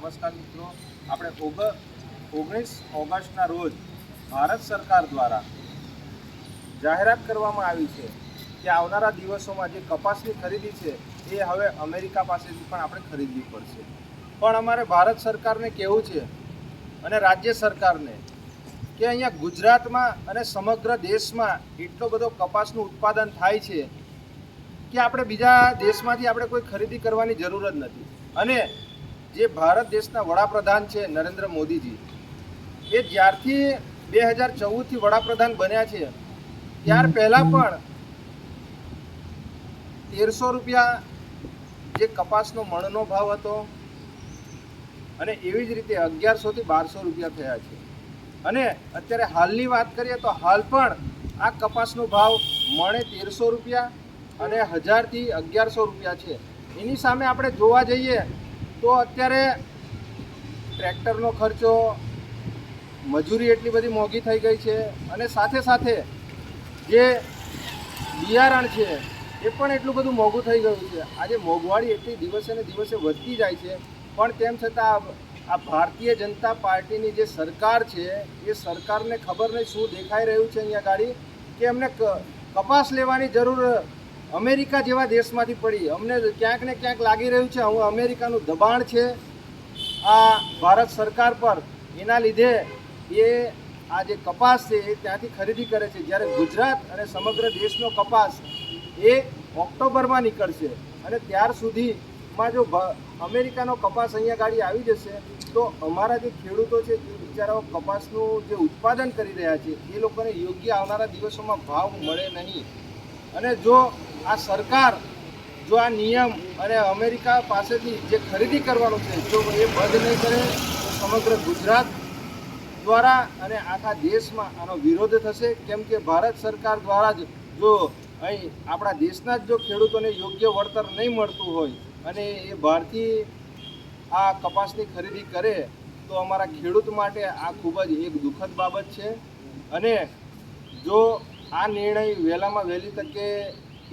નમસ્કાર મિત્રો, આપણે 19 ઓગસ્ટના રોજ ભારત સરકાર દ્વારા જાહેરાત કરવામાં આવી છે કે આવનારા દિવસોમાં જે કપાસની ખરીદી છે એ હવે અમેરિકા પાસેથી પણ આપણે ખરીદવી પડશે. પણ અમારે ભારત સરકારને કહેવું છે અને રાજ્ય સરકારને કે અહીંયા ગુજરાતમાં અને સમગ્ર દેશમાં એટલો બધો કપાસનું ઉત્પાદન થાય છે કે આપણે બીજા દેશમાંથી આપણે કોઈ ખરીદી કરવાની જરૂર જ નથી. અને જે ભારત દેશના વડાપ્રધાન છે નરેન્દ્ર મોદીજી, એ જ્યારથી 2014થી વડાપ્રધાન બન્યા છે ત્યાર પહેલાં પણ 1300 રૂપિયા જે કપાસનો મણનો ભાવ હતો અને એવી જ રીતે 1100 થી 1200 રૂપિયા થયા છે. અને અત્યારે હાલની વાત કરીએ તો હાલ પણ આ કપાસનો ભાવ મણે 1300 રૂપિયા અને 1000 થી 1100 રૂપિયા છે. એની સામે આપણે જોવા જઈએ તો અત્યારે ટ્રેક્ટરનો ખર્ચો, મજૂરી એટલી બધી મોંઘી થઈ ગઈ છે અને સાથે સાથે જે બિયારણ છે એ પણ એટલું બધું મોંઘું થઈ ગયું છે. આજે મોંઘવારી એટલી દિવસે ને દિવસે વધતી જાય છે, પણ તેમ છતાં આ ભારતીય જનતા પાર્ટીની જે સરકાર છે એ સરકારને ખબર નહીં શું દેખાઈ રહ્યું છે અહીંયા ગાડી કે અમને કપાસ લેવાની જરૂર અમેરિકા જેવા દેશમાંથી પડી. અમને ક્યાંક ને ક્યાંક લાગી રહ્યું છે હવે અમેરિકાનું દબાણ છે આ ભારત સરકાર પર. એના લીધે એ આ જે કપાસ છે એ ત્યાંથી ખરીદી કરે છે, જ્યારે ગુજરાત અને સમગ્ર દેશનો કપાસ એ ઓક્ટોબરમાં નીકળશે. અને ત્યાર સુધીમાં જો અમેરિકાનો કપાસ અહીંયા ગાડી આવી જશે તો અમારા જે ખેડૂતો છે એ બિચારાઓ કપાસનું જે ઉત્પાદન કરી રહ્યા છે એ લોકોને યોગ્ય આવનારા દિવસોમાં ભાવ મળે નહીં. અને જો આ સરકાર જો આ નિયમ અને અમેરિકા પાસેથી જે ખરીદી કરવાનું છે જો એ બંધ નહીં કરે તો સમગ્ર ગુજરાત દ્વારા અને આખા દેશમાં આનો વિરોધ થશે. કેમ કે ભારત સરકાર દ્વારા જ જો અહીં આપણા દેશના જ જો ખેડૂતોને યોગ્ય વળતર નહીં મળતું હોય અને એ બહારથી આ કપાસની ખરીદી કરે તો અમારા ખેડૂત માટે આ ખૂબ જ એક દુઃખદ બાબત છે. અને જો આ નિર્ણય વહેલામાં વહેલી તકે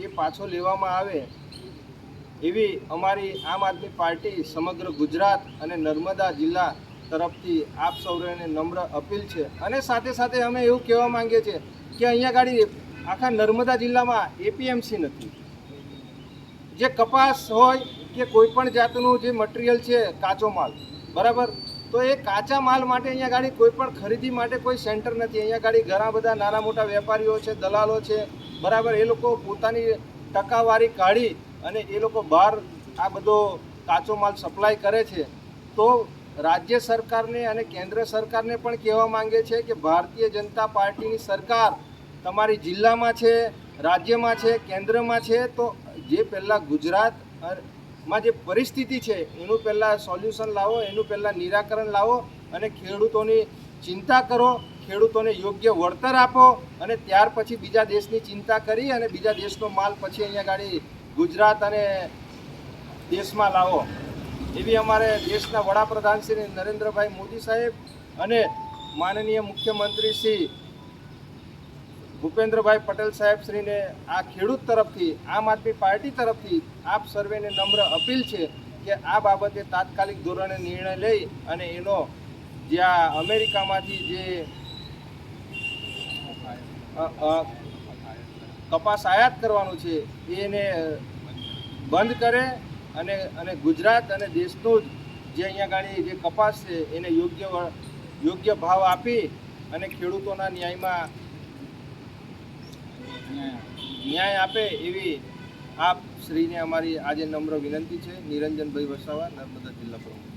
એ પાછો લેવામાં આવે એવી અમારી આમ આદમી પાર્ટી સમગ્ર ગુજરાત અને નર્મદા જિલ્લા તરફથી આપ સૌને નમ્ર અપીલ છે. અને સાથે સાથે અમે એવું કહેવા માંગીએ છીએ કે અહીંયા ગાડી આખા નર્મદા જિલ્લામાં એપીએમસી નથી. જે કપાસ હોય કે કોઈ પણ જાતનું જે મટીરિયલ છે કાચો માલ, બરાબર, તો એ કાચા માલ માટે અહીંયા ગાડી કોઈ પણ ખરીદી માટે કોઈ સેન્ટર નથી. અહીંયા ગાડી ઘણા બધા નાના મોટા વેપારીઓ છે, દલાલો છે, બરાબર, એ લોકો પોતાની ટકાવારી કાઢી અને એ લોકો બહાર આ બધો કાચો માલ સપ્લાય કરે છે. તો રાજ્ય સરકારને અને કેન્દ્ર સરકારને પણ કહેવા માંગે છે કે ભારતીય જનતા પાર્ટીની સરકાર તમારી જિલ્લામાં છે, રાજ્યમાં છે, કેન્દ્રમાં છે, તો જે પહેલાં ગુજરાતમાં જે પરિસ્થિતિ છે એનું પહેલાં સોલ્યુશન લાવો, એનું પહેલાં નિરાકરણ લાવો અને ખેડૂતોની ચિંતા કરો, ખેડૂતોને યોગ્ય વળતર આપો અને ત્યાર પછી બીજા દેશની ચિંતા કરી અને બીજા દેશનો માલ પછી અહીંયા ગાડી ગુજરાત અને દેશમાં લાવો. એવી અમારે દેશના વડાપ્રધાન શ્રી નરેન્દ્રભાઈ મોદી સાહેબ અને માનનીય મુખ્યમંત્રી શ્રી ભૂપેન્દ્રભાઈ પટેલ સાહેબ શ્રીને આ ખેડૂત તરફથી, આમ આદમી પાર્ટી તરફથી આપ સર્વેને નમ્ર અપીલ છે કે આ બાબતે તાત્કાલિક ધોરણે નિર્ણય લઈ અને એનો જ્યાં અમેરિકામાંથી જે કપાસ આયાત કરવાનું છે એને બંધ કરે અને ગુજરાત અને દેશનું જે અહીંયા ગાડી જે કપાસ છે એને યોગ્ય ભાવ આપી અને ખેડૂતોના ન્યાય આપે એવી આપ શ્રીને અમારી આજે નમ્ર વિનંતી છે. નિરંજનભાઈ વસાવા, નર્મદા જિલ્લા પ્રમુખ.